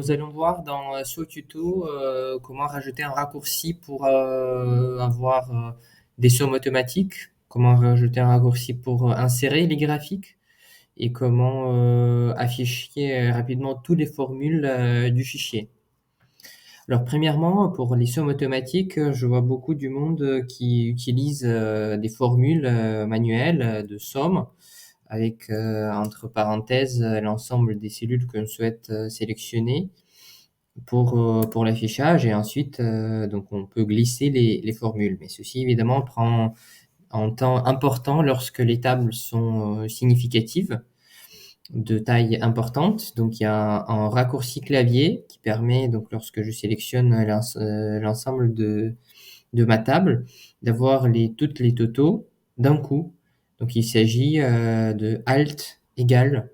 nous allons voir dans ce tuto comment rajouter un raccourci pour avoir des sommes automatiques, comment rajouter un raccourci pour insérer les graphiques et comment afficher rapidement toutes les formules du fichier. Alors premièrement, pour les sommes automatiques, je vois beaucoup du monde qui utilise des formules manuelles de sommes avec entre parenthèses l'ensemble des cellules que l'on souhaite sélectionner pour l'affichage et ensuite donc on peut glisser les formules. Mais ceci évidemment prend un temps important lorsque les tables sont significatives, de taille importante. Donc il y a un raccourci clavier qui permet, donc lorsque je sélectionne l'ensemble de ma table, d'avoir toutes les totaux d'un coup. Donc il s'agit de Alt égale.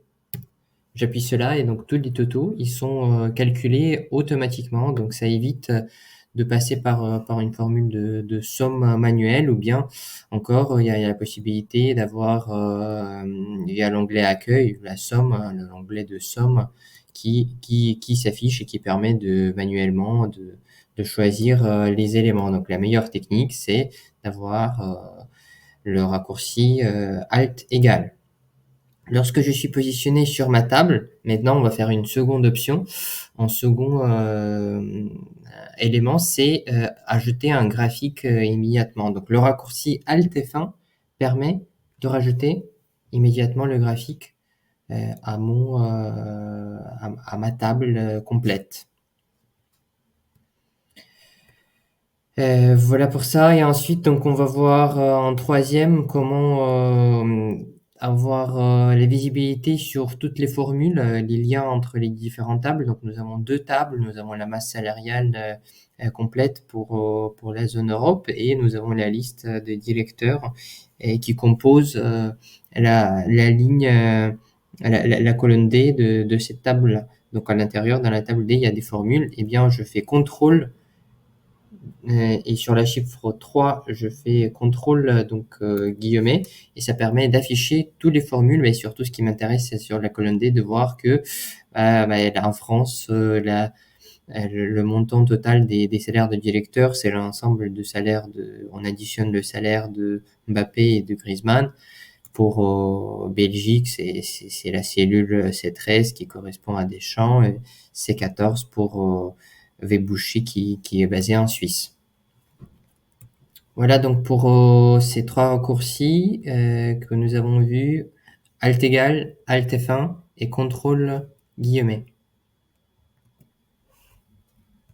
J'appuie cela et donc tous les totaux, ils sont calculés automatiquement. Donc ça évite de passer par une formule de somme manuelle ou bien encore, il y a la possibilité d'avoir via l'onglet accueil, la somme, l'onglet de somme qui s'affiche et qui permet de manuellement de choisir les éléments. Donc la meilleure technique, c'est d'avoir le raccourci Alt égal. Lorsque je suis positionné sur ma table, maintenant on va faire une seconde option. En second élément, c'est ajouter un graphique immédiatement. Donc le raccourci Alt F1 permet de rajouter immédiatement le graphique à ma table complète. Voilà pour ça. Et ensuite, donc, on va voir en troisième comment avoir la visibilité sur toutes les formules, les liens entre les différentes tables. Donc, nous avons deux tables. Nous avons la masse salariale complète pour la zone Europe et nous avons la liste de directeurs qui compose la ligne, la colonne D de cette table. Donc, à l'intérieur, dans la table D, il y a des formules. Eh bien, je fais CTRL et sur la chiffre 3, je fais contrôle guillemets et ça permet d'afficher toutes les formules, mais surtout ce qui m'intéresse c'est sur la colonne D de voir que en France le montant total des salaires de directeurs, c'est l'ensemble de salaires on additionne le salaire de Mbappé et de Griezmann. Pour Belgique, c'est la cellule C13 qui correspond à Deschamps et C14 pour Webouchi qui est basé en Suisse. Voilà donc pour ces trois raccourcis que nous avons vus, Alt égal, Alt F1 et contrôle guillemets.